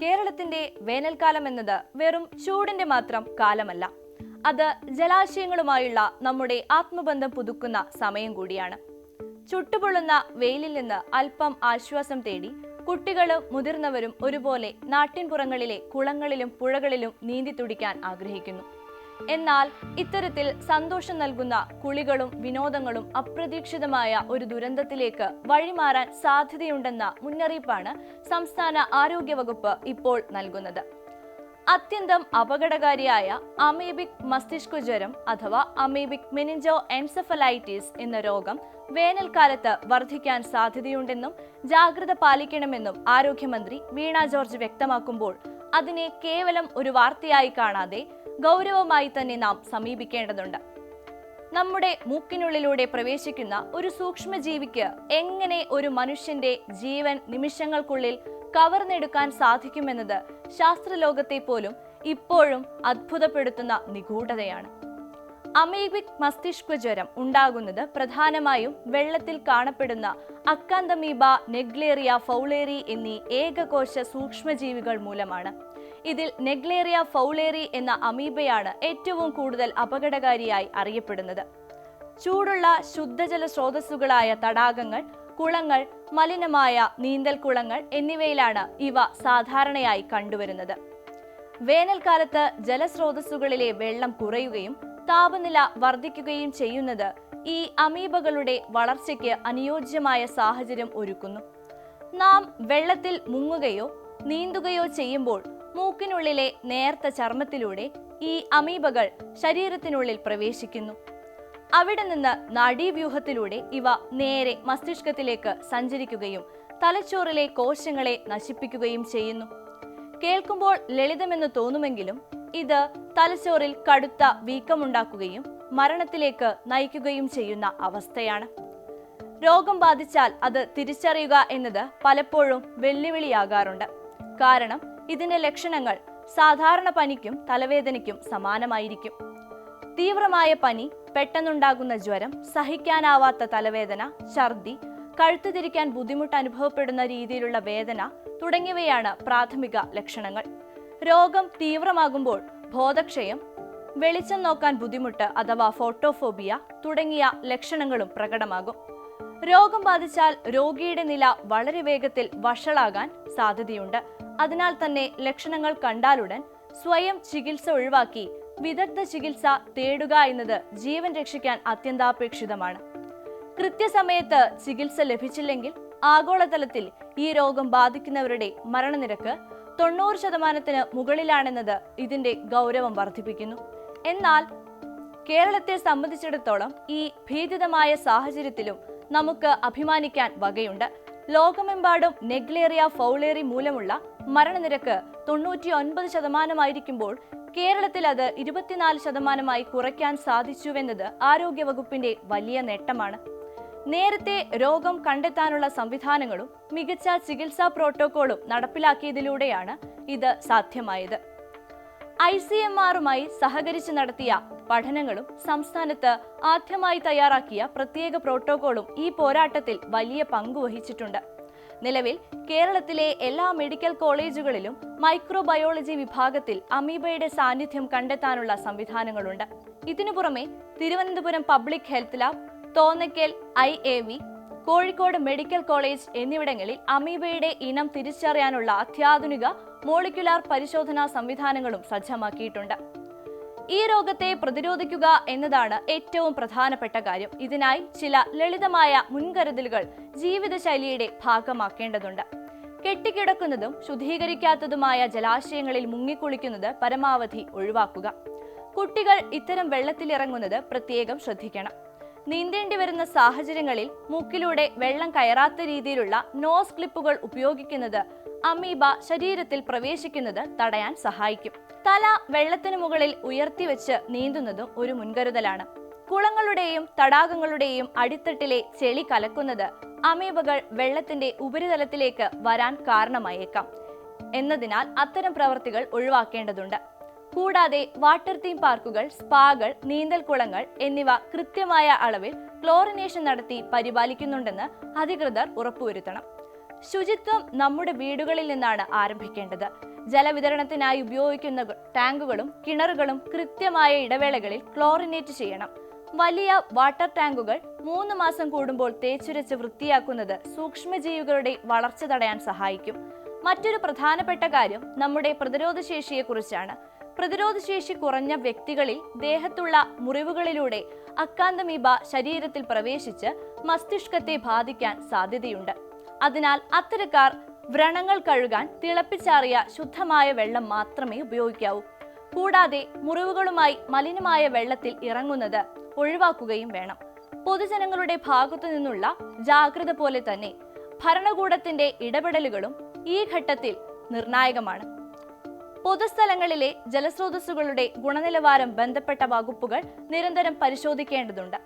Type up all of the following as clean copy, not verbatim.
കേരളത്തിന്റെ വേനൽക്കാലം എന്നത് വെറും ചൂടിന്റെ മാത്രം കാലമല്ല. അത് ജലാശയങ്ങളുമായുള്ള നമ്മുടെ ആത്മബന്ധം പുതുക്കുന്ന സമയം കൂടിയാണ്. ചുട്ടുപൊള്ളുന്ന വെയിലിൽ നിന്ന് അല്പം ആശ്വാസം തേടി കുട്ടികളും മുതിർന്നവരും ഒരുപോലെ നാട്ടിൻപുറങ്ങളിലെ കുളങ്ങളിലും പുഴകളിലും നീന്തി തുടിക്കാൻ ആഗ്രഹിക്കുന്നു. എന്നാൽ ഇത്തരത്തിൽ സന്തോഷം നൽകുന്ന കുളികളും വിനോദങ്ങളും അപ്രതീക്ഷിതമായ ഒരു ദുരന്തത്തിലേക്ക് വഴിമാറാൻ സാധ്യതയുണ്ടെന്ന മുന്നറിയിപ്പാണ് സംസ്ഥാന ആരോഗ്യവകുപ്പ് ഇപ്പോൾ നൽകുന്നത്. അത്യന്തം അപകടകാരിയായ അമീബിക് മസ്തിഷ്ക ജ്വരം അഥവാ അമീബിക് മെനിഞ്ചോ എൻസെഫലൈറ്റിസ് എന്ന രോഗം വേനൽക്കാലത്ത് വർദ്ധിക്കാൻ സാധ്യതയുണ്ടെന്നും ജാഗ്രത പാലിക്കണമെന്നും ആരോഗ്യമന്ത്രി വീണ ജോർജ് വ്യക്തമാക്കുമ്പോൾ അതിനെ കേവലം ഒരു വാർത്തയായി കാണാതെ ഗൗരവമായി തന്നെ നാം സമീപിക്കേണ്ടതുണ്ട്. നമ്മുടെ മൂക്കിനുള്ളിലൂടെ പ്രവേശിക്കുന്ന ഒരു സൂക്ഷ്മജീവിക്ക് എങ്ങനെ ഒരു മനുഷ്യന്റെ ജീവൻ നിമിഷങ്ങൾക്കുള്ളിൽ കവർന്നെടുക്കാൻ സാധിക്കുമെന്നത് ശാസ്ത്രലോകത്തെ പോലും ഇപ്പോഴും അത്ഭുതപ്പെടുത്തുന്ന നിഗൂഢതയാണ്. അമീബിക് മസ്തിഷ്ക ജ്വരം ഉണ്ടാകുന്നത് പ്രധാനമായും വെള്ളത്തിൽ കാണപ്പെടുന്ന അക്കാന്തമീബ, നെഗ്ലേറിയ ഫൗളേറി എന്നീ ഏകകോശ സൂക്ഷ്മജീവികൾ മൂലമാണ്. ഇതിൽ നെഗ്ലേറിയ ഫൗളേറി എന്ന അമീബയാണ് ഏറ്റവും കൂടുതൽ അപകടകാരിയായി അറിയപ്പെടുന്നത്. ചൂടുള്ള ശുദ്ധജല സ്രോതസ്സുകളായ തടാകങ്ങൾ, കുളങ്ങൾ, മലിനമായ നീന്തൽക്കുളങ്ങൾ എന്നിവയിലാണ് ഇവ സാധാരണയായി കണ്ടുവരുന്നത്. വേനൽക്കാലത്ത് ജലസ്രോതസ്സുകളിലെ വെള്ളം കുറയുകയും താപനില വർദ്ധിക്കുകയും ചെയ്യുന്നത് ഈ അമീബകളുടെ വളർച്ചയ്ക്ക് അനുയോജ്യമായ സാഹചര്യം ഒരുക്കുന്നു. നാം വെള്ളത്തിൽ മുങ്ങുകയോ നീന്തുകയോ ചെയ്യുമ്പോൾ മൂക്കിനുള്ളിലെ നേർത്ത ചർമ്മത്തിലൂടെ ഈ അമീബകൾ ശരീരത്തിനുള്ളിൽ പ്രവേശിക്കുന്നു. അവിടെ നിന്ന് നാഡീവ്യൂഹത്തിലൂടെ ഇവ നേരെ മസ്തിഷ്കത്തിലേക്ക് സഞ്ചരിക്കുകയും തലച്ചോറിലെ കോശങ്ങളെ നശിപ്പിക്കുകയും ചെയ്യുന്നു. കേൾക്കുമ്പോൾ ലളിതമെന്ന് തോന്നുമെങ്കിലും ഇത് തലച്ചോറിൽ കടുത്ത വീക്കമുണ്ടാക്കുകയും മരണത്തിലേക്ക് നയിക്കുകയും ചെയ്യുന്ന അവസ്ഥയാണ്. രോഗം ബാധിച്ചാൽ അത് തിരിച്ചറിയുക എന്നത് പലപ്പോഴും വെല്ലുവിളിയാകാറുണ്ട്. കാരണം ഇതിന്റെ ലക്ഷണങ്ങൾ സാധാരണ പനിക്കും തലവേദനയ്ക്കും സമാനമായിരിക്കും. തീവ്രമായ പനി, പെട്ടെന്നുണ്ടാകുന്ന ജ്വരം, സഹിക്കാനാവാത്ത തലവേദന, ഛർദി, കഴുത്തു തിരിക്കാൻ ബുദ്ധിമുട്ട് അനുഭവപ്പെടുന്ന രീതിയിലുള്ള വേദന തുടങ്ങിയവയാണ് പ്രാഥമിക ലക്ഷണങ്ങൾ. രോഗം തീവ്രമാകുമ്പോൾ ബോധക്ഷയം, വെളിച്ചം നോക്കാൻ ബുദ്ധിമുട്ട് അഥവാ ഫോട്ടോഫോബിയ തുടങ്ങിയ ലക്ഷണങ്ങളും പ്രകടമാകും. രോഗം ബാധിച്ചാൽ രോഗിയുടെ നില വളരെ വേഗത്തിൽ വഷളാകാൻ സാധ്യതയുണ്ട്. അതിനാൽ തന്നെ ലക്ഷണങ്ങൾ കണ്ടാലുടൻ സ്വയം ചികിത്സ ഒഴിവാക്കി വിദഗ്ധ ചികിത്സ തേടുക എന്നത് ജീവൻ രക്ഷിക്കാൻ അത്യന്താപേക്ഷിതമാണ്. കൃത്യസമയത്ത് ചികിത്സ ലഭിച്ചില്ലെങ്കിൽ ആഗോളതലത്തിൽ ഈ രോഗം ബാധിക്കുന്നവരുടെ മരണനിരക്ക് 90% മുകളിലാണെന്നത് ഇതിന്റെ ഗൗരവം വർദ്ധിപ്പിക്കുന്നു. എന്നാൽ കേരളത്തെ സംബന്ധിച്ചിടത്തോളം ഈ ഭീതിതമായ സാഹചര്യത്തിലും നമുക്ക് അഭിമാനിക്കാൻ വകയുണ്ട്. ലോകമെമ്പാടും നെഗ്ലേറിയ ഫൗളേറി മൂലമുള്ള മരണനിരക്ക് 99% കേരളത്തിൽ അത് 24% കുറയ്ക്കാൻ സാധിച്ചുവെന്നത് ആരോഗ്യവകുപ്പിന്റെ വലിയ നേട്ടമാണ്. നേരത്തെ രോഗം കണ്ടെത്താനുള്ള സംവിധാനങ്ങളും മികച്ച ചികിത്സാ പ്രോട്ടോക്കോളും നടപ്പിലാക്കിയതിലൂടെയാണ് ഇത് സാധ്യമായത്. ICMR-മായി സഹകരിച്ച് നടത്തിയ പഠനങ്ങളും സംസ്ഥാനത്ത് ആദ്യമായി തയ്യാറാക്കിയ പ്രത്യേക പ്രോട്ടോക്കോളും ഈ പോരാട്ടത്തിൽ വലിയ പങ്കുവഹിച്ചിട്ടുണ്ട്. നിലവിൽ കേരളത്തിലെ എല്ലാ മെഡിക്കൽ കോളേജുകളിലും മൈക്രോബയോളജി വിഭാഗത്തിൽ അമീബയുടെ സാന്നിധ്യം കണ്ടെത്താനുള്ള സംവിധാനങ്ങളുണ്ട്. ഇതിനു പുറമെ Thiruvananthapuram public health lab, Thonnakkal IAV, Kozhikode medical college എന്നിവിടങ്ങളിൽ അമീബയുടെ ഇനം തിരിച്ചറിയാനുള്ള അത്യാധുനിക മോളിക്യുലാർ പരിശോധനാ സംവിധാനങ്ങളും സജ്ജമാക്കിയിട്ടുണ്ട്. ഈ രോഗത്തെ പ്രതിരോധിക്കുക എന്നതാണ് ഏറ്റവും പ്രധാനപ്പെട്ട കാര്യം. ഇതിനായി ചില ലളിതമായ മുൻകരുതലുകൾ ജീവിതശൈലിയുടെ ഭാഗമാക്കേണ്ടതുണ്ട്. കെട്ടിക്കിടക്കുന്നതും ശുദ്ധീകരിക്കാത്തതുമായ ജലാശയങ്ങളിൽ മുങ്ങിക്കുളിക്കുന്നത് പരമാവധി ഒഴിവാക്കുക. കുട്ടികൾ ഇത്തരം വെള്ളത്തിലിറങ്ങുന്നത് പ്രത്യേകം ശ്രദ്ധിക്കണം. നീന്തേണ്ടി വരുന്ന സാഹചര്യങ്ങളിൽ മൂക്കിലൂടെ വെള്ളം കയറാത്ത രീതിയിലുള്ള നോസ് ക്ലിപ്പുകൾ ഉപയോഗിക്കുന്നത് അമീബ ശരീരത്തിൽ പ്രവേശിക്കുന്നത് തടയാൻ സഹായിക്കും. തല വെള്ളത്തിനു മുകളിൽ ഉയർത്തിവെച്ച് നീന്തുന്നതും ഒരു മുൻകരുതലാണ്. കുളങ്ങളുടെയും തടാകങ്ങളുടെയും അടിത്തട്ടിലെ ചെളി കലക്കുന്നത് അമീബകൾ വെള്ളത്തിന്റെ ഉപരിതലത്തിലേക്ക് വരാൻ കാരണമായേക്കാം എന്നതിനാൽ അത്തരം പ്രവൃത്തികൾ ഒഴിവാക്കേണ്ടതുണ്ട്. കൂടാതെ വാട്ടർ തീം പാർക്കുകൾ, സ്പാകൾ, നീന്തൽക്കുളങ്ങൾ എന്നിവ കൃത്യമായ അളവിൽ ക്ലോറിനേഷൻ നടത്തി പരിപാലിക്കുന്നുണ്ടെന്ന് അധികൃതർ ഉറപ്പുവരുത്തണം. ശുചിത്വം നമ്മുടെ വീടുകളിൽ നിന്നാണ് ആരംഭിക്കേണ്ടത്. ജലവിതരണത്തിനായി ഉപയോഗിക്കുന്ന ടാങ്കുകളും കിണറുകളും കൃത്യമായ ഇടവേളകളിൽ ക്ലോറിനേറ്റ് ചെയ്യണം. വലിയ വാട്ടർ ടാങ്കുകൾ 3 മാസം കൂടുമ്പോൾ തേച്ചുരച്ച് വൃത്തിയാക്കുന്നത് സൂക്ഷ്മജീവികളുടെ വളർച്ച തടയാൻ സഹായിക്കും. മറ്റൊരു പ്രധാനപ്പെട്ട കാര്യം നമ്മുടെ പ്രതിരോധശേഷിയെക്കുറിച്ചാണ്. പ്രതിരോധശേഷി കുറഞ്ഞ വ്യക്തികളിൽ ദേഹത്തുള്ള മുറിവുകളിലൂടെ അക്കാന്തമീബ ശരീരത്തിൽ പ്രവേശിച്ച് മസ്തിഷ്കത്തെ ബാധിക്കാൻ സാധ്യതയുണ്ട്. അതിനാൽ അത്തരക്കാർ വ്രണങ്ങൾ കഴുകാൻ തിളപ്പിച്ചാറിയ ശുദ്ധമായ വെള്ളം മാത്രമേ ഉപയോഗിക്കാവൂ. കൂടാതെ മുറിവുകളുമായി മലിനമായ വെള്ളത്തിൽ ഇറങ്ങുന്നത് ഒഴിവാക്കുകയും വേണം. പൊതുജനങ്ങളുടെ ഭാഗത്തു നിന്നുള്ള ജാഗ്രത പോലെ തന്നെ ഭരണകൂടത്തിന്റെ ഇടപെടലുകളും ഈ ഘട്ടത്തിൽ നിർണായകമാണ്. പൊതുസ്ഥലങ്ങളിലെ ജലസ്രോതസ്സുകളുടെ ഗുണനിലവാരം ബന്ധപ്പെട്ട വകുപ്പുകൾ നിരന്തരം പരിശോധിക്കേണ്ടതുണ്ട്.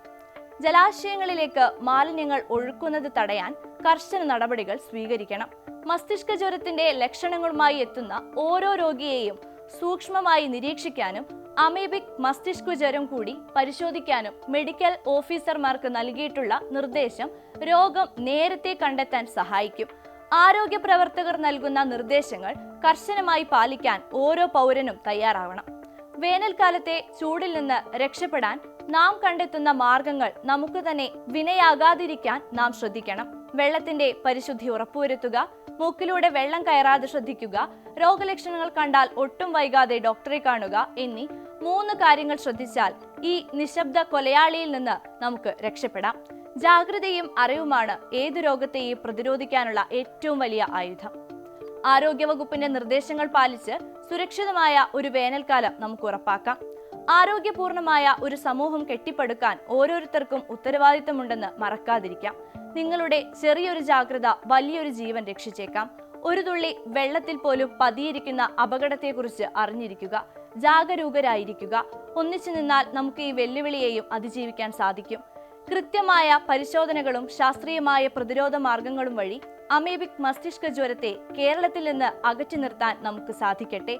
ജലാശയങ്ങളിലേക്ക് മാലിന്യങ്ങൾ ഒഴുക്കുന്നത് തടയാൻ കർശന നടപടികൾ സ്വീകരിക്കണം. മസ്തിഷ്ക ജ്വരത്തിന്റെ ലക്ഷണങ്ങളുമായി എത്തുന്ന ഓരോ രോഗിയെയും സൂക്ഷ്മമായി നിരീക്ഷിക്കാനും അമീബിക് മസ്തിഷ്ക ജ്വരം കൂടി പരിശോധിക്കാനും മെഡിക്കൽ ഓഫീസർമാർക്ക് നൽകിയിട്ടുള്ള നിർദ്ദേശം രോഗം നേരത്തെ കണ്ടെത്താൻ സഹായിക്കും. ആരോഗ്യ പ്രവർത്തകർ നൽകുന്ന നിർദ്ദേശങ്ങൾ കർശനമായി പാലിക്കാൻ ഓരോ പൗരനും തയ്യാറാവണം. വേനൽക്കാലത്തെ ചൂടിൽ നിന്ന് രക്ഷപ്പെടാൻ നാം കണ്ടെത്തുന്ന മാർഗങ്ങൾ നമുക്ക് തന്നെ വിനയാകാതിരിക്കാൻ നാം ശ്രദ്ധിക്കണം. വെള്ളത്തിന്റെ പരിശുദ്ധി ഉറപ്പുവരുത്തുക, മൂക്കിലൂടെ വെള്ളം കയറാതെ ശ്രദ്ധിക്കുക, രോഗലക്ഷണങ്ങൾ കണ്ടാൽ ഒട്ടും വൈകാതെ ഡോക്ടറെ കാണുക എന്നീ 3 കാര്യങ്ങൾ ശ്രദ്ധിച്ചാൽ ഈ നിശബ്ദ കൊലയാളിയിൽ നിന്ന് നമുക്ക് രക്ഷപ്പെടാം. ജാഗ്രതയും അറിവുമാണ് ഏതു രോഗത്തെയും പ്രതിരോധിക്കാനുള്ള ഏറ്റവും വലിയ ആയുധം. ആരോഗ്യവകുപ്പിന്റെ നിർദ്ദേശങ്ങൾ പാലിച്ച് സുരക്ഷിതമായ ഒരു വേനൽക്കാലം നമുക്ക് ഉറപ്പാക്കാം. ആരോഗ്യപൂർണമായ ഒരു സമൂഹം കെട്ടിപ്പടുക്കാൻ ഓരോരുത്തർക്കും ഉത്തരവാദിത്തമുണ്ടെന്ന് മറക്കാതിരിക്കാം. നിങ്ങളുടെ ചെറിയൊരു ജാഗ്രത വലിയൊരു ജീവൻ രക്ഷിച്ചേക്കാം. ഒരു തുള്ളി വെള്ളത്തിൽ പോലും പതിയിരിക്കുന്ന അപകടത്തെക്കുറിച്ച് അറിഞ്ഞിരിക്കുക. ജാഗരൂകരായിരിക്കുക. ഒന്നിച്ചു നിന്നാൽ നമുക്ക് ഈ വെല്ലുവിളിയെയും അതിജീവിക്കാൻ സാധിക്കും. കൃത്യമായ പരിശോധനകളും ശാസ്ത്രീയമായ പ്രതിരോധ മാർഗങ്ങളും വഴി അമീബിക് മസ്തിഷ്ക ജ്വരത്തെ കേരളത്തിൽ നിന്ന് അകറ്റി നിർത്താൻ നമുക്ക് സാധിക്കട്ടെ.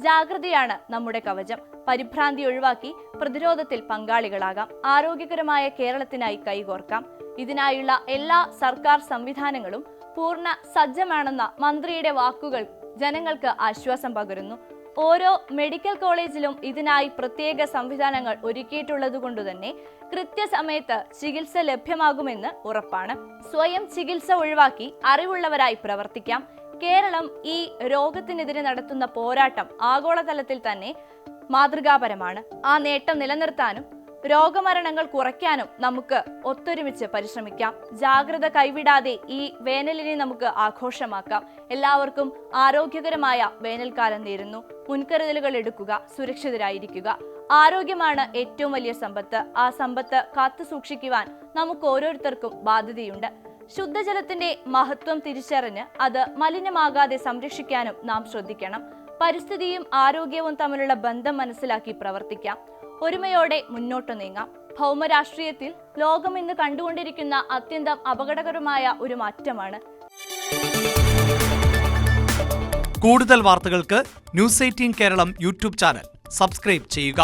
ജാഗ്രതയാണ് നമ്മുടെ കവചം. പരിഭ്രാന്തി ഒഴിവാക്കി പ്രതിരോധത്തിൽ പങ്കാളികളാകാം. ആരോഗ്യകരമായ കേരളത്തിനായി കൈകോർക്കാം. ഇതിനായുള്ള എല്ലാ സർക്കാർ സംവിധാനങ്ങളും പൂർണ്ണ സജ്ജമാണെന്ന മന്ത്രിയുടെ വാക്കുകൾ ജനങ്ങൾക്ക് ആശ്വാസം പകരുന്നു. ഓരോ മെഡിക്കൽ കോളേജിലും ഇതിനായി പ്രത്യേക സംവിധാനങ്ങൾ ഒരുക്കിയിട്ടുള്ളതുകൊണ്ടുതന്നെ കൃത്യസമയത്ത് ചികിത്സ ലഭ്യമാകുമെന്ന് ഉറപ്പാണ്. സ്വയം ചികിത്സ ഒഴിവാക്കി അറിവുള്ളവരായി പ്രവർത്തിക്കാം. കേരളം ഈ രോഗത്തിനെതിരെ നടത്തുന്ന പോരാട്ടം ആഗോളതലത്തിൽ തന്നെ മാതൃകാപരമാണ്. ആ നേട്ടം നിലനിർത്താനും രോഗമരണങ്ങൾ കുറയ്ക്കാനും നമുക്ക് ഒത്തൊരുമിച്ച് പരിശ്രമിക്കാം. ജാഗ്രത കൈവിടാതെ ഈ വേനലിനെ നമുക്ക് ആഘോഷമാക്കാം. എല്ലാവർക്കും ആരോഗ്യകരമായ വേനൽക്കാലം നേരുന്നു. മുൻകരുതലുകൾ എടുക്കുക, സുരക്ഷിതരായിരിക്കുക. ആരോഗ്യമാണ് ഏറ്റവും വലിയ സമ്പത്ത്. ആ സമ്പത്ത് കാത്തു സൂക്ഷിക്കുവാൻ നമുക്ക് ഓരോരുത്തർക്കും ബാധ്യതയുണ്ട്. ശുദ്ധജലത്തിന്റെ മഹത്വം തിരിച്ചറിഞ്ഞ് അത് മലിനമാകാതെ സംരക്ഷിക്കാനും നാം ശ്രദ്ധിക്കണം. പരിസ്ഥിതിയും ആരോഗ്യവും തമ്മിലുള്ള ബന്ധം മനസ്സിലാക്കി പ്രവർത്തിക്കാം. ഒരുമയോടെ മുന്നോട്ട് നീങ്ങാം. ഭൗമരാഷ്ട്രീയത്തിൽ ലോകം ഇന്ന് കണ്ടുകൊണ്ടിരിക്കുന്ന അത്യന്തം അപകടകരമായ ഒരു മാറ്റമാണ്. കൂടുതൽ വാർത്തകൾക്ക് news 18 Keralam YouTube channel subscribe ചെയ്യുക.